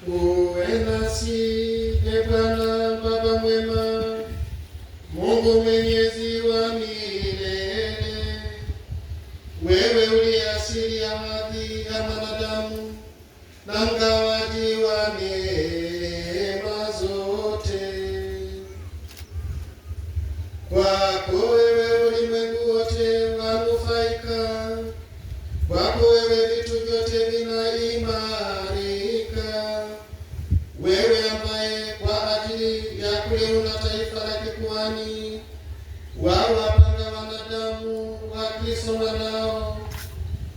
uwe nasi, e Bwana Baba mwema, Mungu mwenyezi wa milele. Wewe uliye asili ya hadhi ya mwanadamu na mgawaji wa neema zote. Kwako wewe ulimwengu wote wanufaika, kwako wewe vitu vyote vinaimarika. Wewe ambaye kwa ajili ya kuliunda taifa la kikuhani wawapanga wanadamu wa Kristo mwanao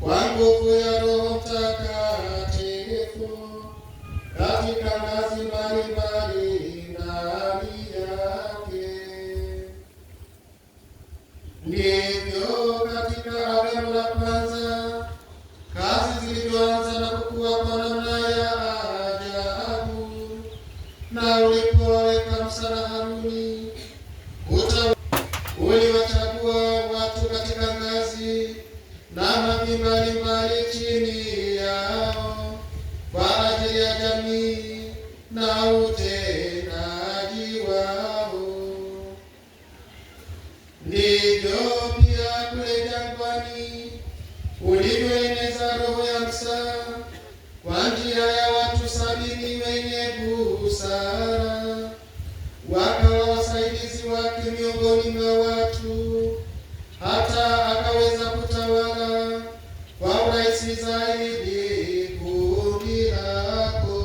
kwa nguvu ya Roho Mtakatifu katika ngazi mbalimbali ndani yake. Ndivyo katika agano la kwanza kazi zilivyoanza na kukua kwa namna ya ajabu, na ulipowaweka Musa na Haruni uliwachagua watu katika ngazi na hadhi mbalimbali chini yao kwa ajili ya jamii na utendaji wao. Ndivyo pia kule jangwani ulivyoeneza roho ya Musa kwa njia ya watu 70 wenye busara, wakawa wasaidizi wake miongoni mwa watu, hata akaweza kutawala kwa urahisi zaidi kundi lako.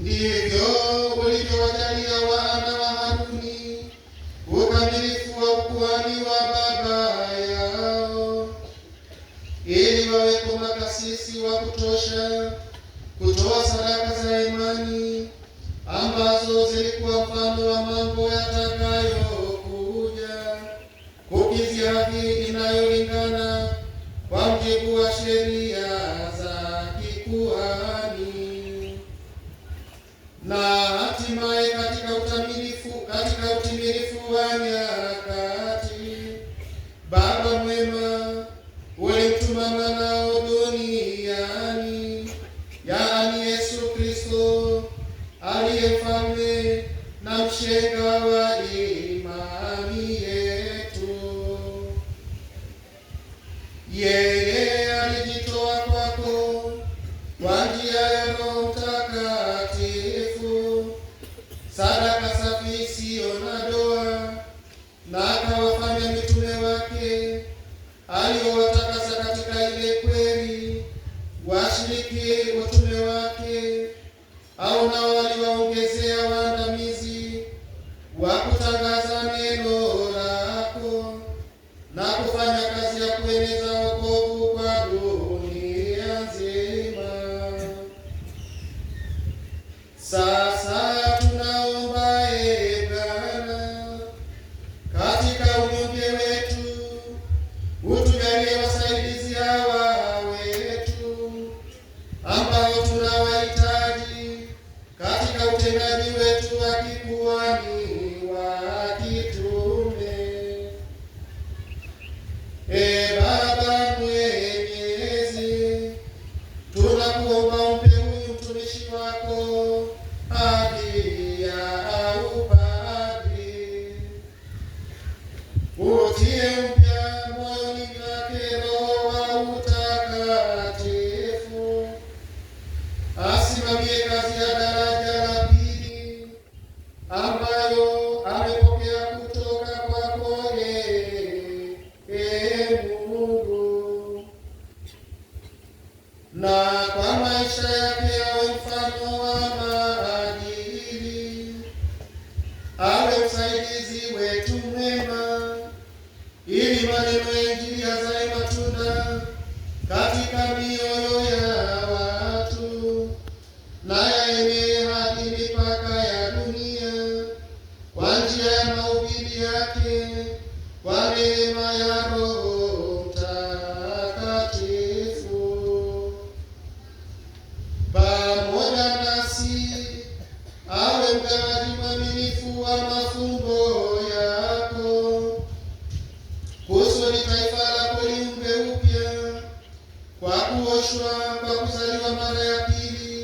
Ndivyo ulivyowajalia wana wa Haruni ukamilifu wa ukuhani wa baba yao, ili waweko makasisi wa kutosha kutoa sadaka za imani ambazo zilikuwa mfano wa mambo yatakayokuja, kukidhi haki inayolingana kwa mujibu wa sheria za kikuhani, na hatimaye katika utimilifu wa nyakati, Baba mwema ulimtuma mwanao duniani, yaani Yesu Kristo, aliye mfalme na mshenga wa imani yetu. Yeye alijitoa kwako kwa njia ya Roho Mtakatifu, sadaka safi isiyo na doa, na akawafanya mitume wake aliowatakasa katika ile kweli washiriki utume wake, au nao waliwaongezea waandamizi wa kutangaza neno lako na kufanya kazi ya kueneza wokovu kwa dunia nzima. Sasa tunaomba, Bwana, katika unyonge wetu utujalie wasaidizi hawa wetu ambao tunawahitaji katika utendaji wetu wa kikuhani wa kitume. Baba mwenyezi, tunakuomba umpe huyu mtumishi wako hadhi ya upadri, utie mpya moyoni mwake Roho wa utakatifu, asimamie kazi ya daraja la pili ambayo amepokea kutoka kwako, Mungu, na kwa maisha yake awe mfano wa maadili, awe msaidizi wetu mwema, ili maneno ya Injili yazae matunda katika mioyo ya watu na yaenee hadi mipaka ya dunia kwa njia ya mahubiri yake, kwa neema ya Roho Mtakatifu. Pamoja nasi awe mgawaji mwaminifu wa mafumbo yako, kusudi taifa lako liumbwe upya kwa kuoshwa kwa kuzaliwa mara ya pili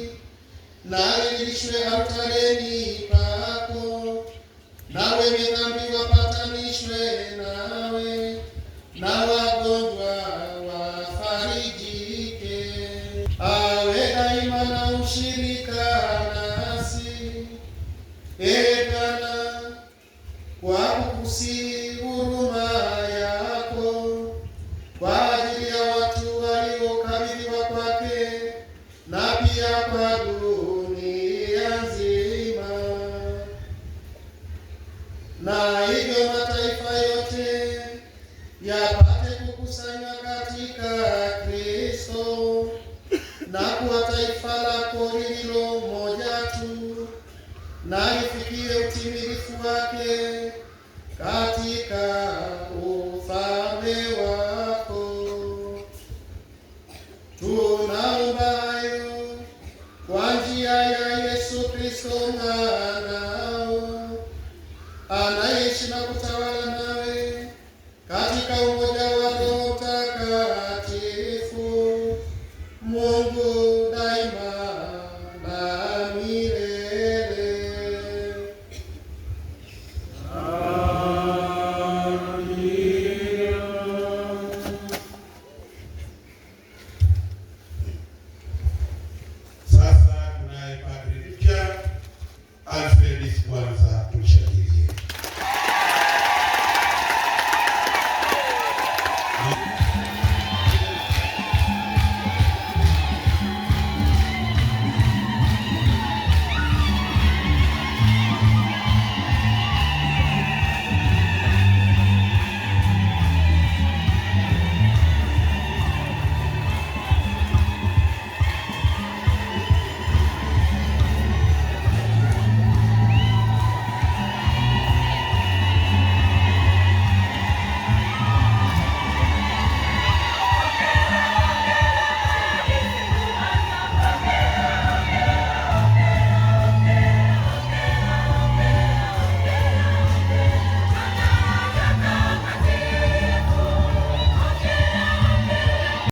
na lidhihirishwe altareni pako, na wenye dhambi wapatanishwe nawe, na wagonjwa wafarijike. Awe daima na ushirika nasi, Ee Bwana, kwa kukusihi huruma yako kwa ajili ya watu waliokabidhiwa kwake, na pia kwa dunia nzima, na hivyo mataifa yote yapate kukusanywa katika Kristo na kuwa taifa lako lililo moja tu, na lifikie utimilifu wake katika ufalme wako. Tunaomba hayo kwa njia ya Yesu Kristo.